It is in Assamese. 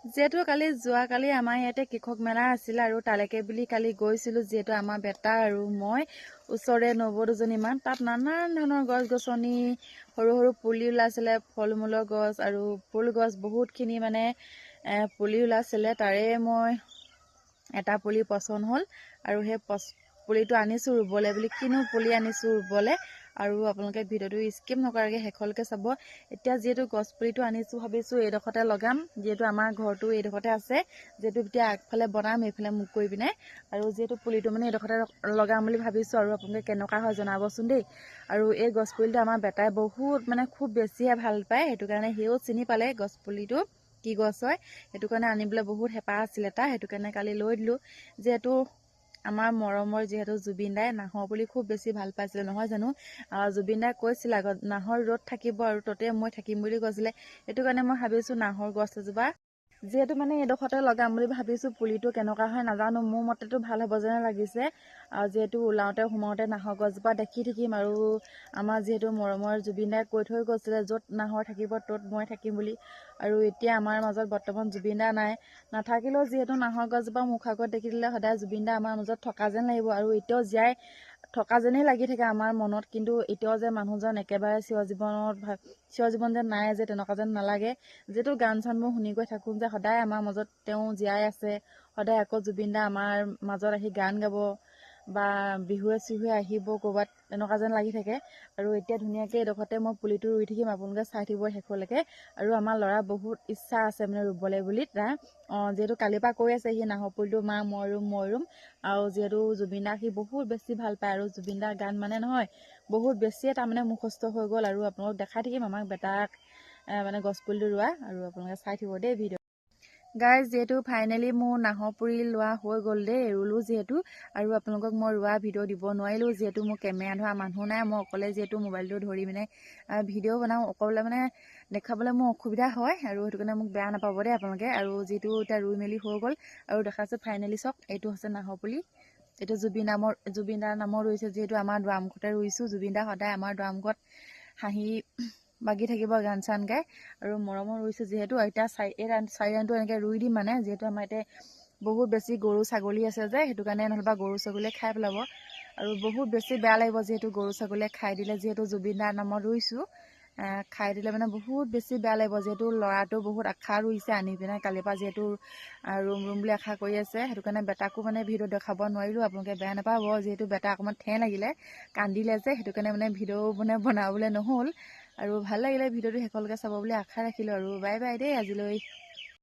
যেহেতু যোৱাকালি আমাৰ ইয়াতে কৃষক মেলা আছিল আৰু তালৈকে বুলি কালি গৈছিলোঁ। যিহেতু আমাৰ বেটা আৰু মই ওচৰৰে নৱদুজনীমান তাত নানান ধৰণৰ গছ গছনি সৰু সৰু পুলি ওলাইছিলে, ফল মূলৰ গছ আৰু ফুল গছ বহুতখিনি মানে পুলি ওলাইছিলে। তাৰে মই এটা পুলি পচন্দ হ'ল আৰু সেই পুলিটো আনিছোঁ ৰুবলৈ বুলি। কিনো পুলি আনিছোঁ ৰুবলৈ, আৰু আপোনালোকে ভিডিঅ'টো স্কিপ নকৰাকৈ শেষলৈকে চাব। এতিয়া যিহেতু গছ পুলিটো আনিছোঁ, ভাবিছোঁ এইডোখৰতে লগাম। যিহেতু আমাৰ ঘৰটো এইডোখৰতে আছে, যিহেতু এতিয়া আগফালে বনাম এইফালে মুখ কৰি পিনে, আৰু যিহেতু পুলিটো মানে এইডোখৰতে লগাম বুলি ভাবিছোঁ। আৰু আপোনালোকে কেনেকুৱা হয় জনাবচোন দেই। আৰু এই গছ পুলিটো আমাৰ বেটাই বহুত মানে খুব বেছিহে ভাল পায়, সেইটো কাৰণে সিও চিনি পালে গছ পুলিটো কি গছ হয়। সেইটো কাৰণে আনিবলৈ বহুত হেঁপাহ আছিলে তাৰ, সেইটো কাৰণে কালি লৈ দিলোঁ। যিহেতু আমাৰ মৰমৰ যিহেতু জুবিন দাই নাহৰ পুলি খুব বেছি ভাল পাইছিলে নহয় জানো। জুবিন দাই কৈছিলে আগত নাহৰ ৰ'দ থাকিব আৰু ততে মই থাকিম বুলি কৈছিলে। সেইটো কাৰণে মই ভাবিছোঁ নাহৰ গছ এজোপা যিহেতু মানে এইডোখৰতে লগাম বুলি ভাবিছোঁ। পুলিটো কেনেকুৱা হয় নাজানো, মোৰ মতেতো ভাল হ'ব যেনে লাগিছে। যিহেতু ওলাওঁতে সোমাওঁতে নাহৰ গছজোপা দেখি থাকিম, আৰু আমাৰ যিহেতু মৰমৰ জুবিন দাই কৈ থৈ গৈছিলে য'ত নাহৰ থাকিব ত'ত মই থাকিম বুলি। আৰু এতিয়া আমাৰ মাজত বৰ্তমান জুবিন দা নাই, নাথাকিলেও যিহেতু নাহৰ গছজোপা মুখ আগত দেখি দিলে সদায় জুবিন দা আমাৰ মাজত থকা যেন লাগিব, আৰু এতিয়াও জীয়াই থকা যেনেই লাগি থাকে আমাৰ মনত। কিন্তু এতিয়াও যে মানুহজন একেবাৰে চিৰ জীৱন যেন নাই, যে তেনেকুৱা যেন নালাগে। যিহেতু গান চানবোৰ শুনি গৈ থাকোঁ যে সদায় আমাৰ মাজত তেওঁ জীয়াই আছে, সদায় আকৌ জুবিন দা আমাৰ মাজত আহি গান গাব বা বিহুৱে চিহুৱে আহিব ক'ৰবাত, তেনেকুৱা যেন লাগি থাকে। আৰু এতিয়া ধুনীয়াকৈ এইডোখৰতে মই পুলিটো ৰুই থাকিম, আপোনালোকে চাই থাকিব শেষলৈকে। আৰু আমাৰ ল'ৰা বহুত ইচ্ছা আছে মানে ৰুবলৈ বুলি তাৰ। যিহেতু কালিৰ পৰা কৈ আছে সি নাহৰ পুলিটো মা মই ৰুম। আৰু যিহেতু জুবিন দাক সি বহুত বেছি ভাল পায়, আৰু জুবিন দাৰ গান মানে নহয় বহুত বেছিয়ে তাৰমানে মুখস্থ হৈ গ'ল। আৰু আপোনালোক দেখাই থাকিম আমাক বেটাক মানে গছ পুলিটো ৰোৱা, আৰু আপোনালোকে চাই থাকিব দেই ভিডিঅ'। গাইজ, যিহেতু ফাইনেলি মোৰ নাহৰ পুলি লোৱা হৈ গ'ল দেই, ৰুলোঁ যিহেতু। আৰু আপোনালোকক মই ৰোৱা ভিডিঅ' দিব নোৱাৰিলোঁ, যিহেতু মোৰ কেমেৰা ধৰা মানুহ নাই। মই অকলে যিহেতু মোবাইলটো ধৰি মানে ভিডিঅ' বনাওঁ, অকলে মানে দেখাবলৈ মোৰ অসুবিধা হয়, আৰু সেইটো কাৰণে মোক বেয়া নাপাব দেই আপোনালোকে। আৰু যিটো এতিয়া ৰুই মেলি হৈ গ'ল আৰু দেখাইছোঁ ফাইনেলি চাওক, এইটো হৈছে নাহৰ পুলি। এইটো জুবিন দাৰ নামৰ ৰুইছে, যিহেতু আমাৰ দুৱাৰমুখতে ৰুইছোঁ। জুবিন দা সদায় আমাৰ দুৱাৰমুখত হাঁহি বাগি থাকিব গান চান গাই, আৰু মৰমৰ ৰুইছোঁ যিহেতু। এতিয়া চাৰি ৰাউণ্ডটো এনেকৈ ৰুই দিম মানে, যিহেতু আমাৰ ইয়াতে বহুত বেছি গৰু ছাগলী আছে যে, সেইটো কাৰণে নহ'লেবা গৰু ছাগলীয়ে খাই পেলাব, আৰু বহুত বেছি বেয়া লাগিব যিহেতু গৰু ছাগলীয়ে খাই দিলে। যিহেতু জুবিন দাৰ নামত ৰুইছোঁ, খাই দিলে মানে বহুত বেছি বেয়া লাগিব। যিহেতু ল'ৰাটো বহুত আশা ৰুইছে আনি পিনে কালিৰ পৰা, যিহেতু ৰুম বুলি আশা কৰি আছে। সেইটো কাৰণে বেটাকো মানে ভিডিঅ' দেখাব নোৱাৰিলোঁ, আপোনালোকে বেয়া নাপাব। যিহেতু বেটা অকণমান ঠেহ লাগিলে, কান্দিলে যে, সেইটো কাৰণে মানে ভিডিঅ' মানে বনাবলৈ নহ'ল। আৰু ভাল লাগিলে ভিডিঅ'টো শেষলৈকে চাব বুলি আশা ৰাখিলোঁ, আৰু বাই বাই দেই আজিলৈ।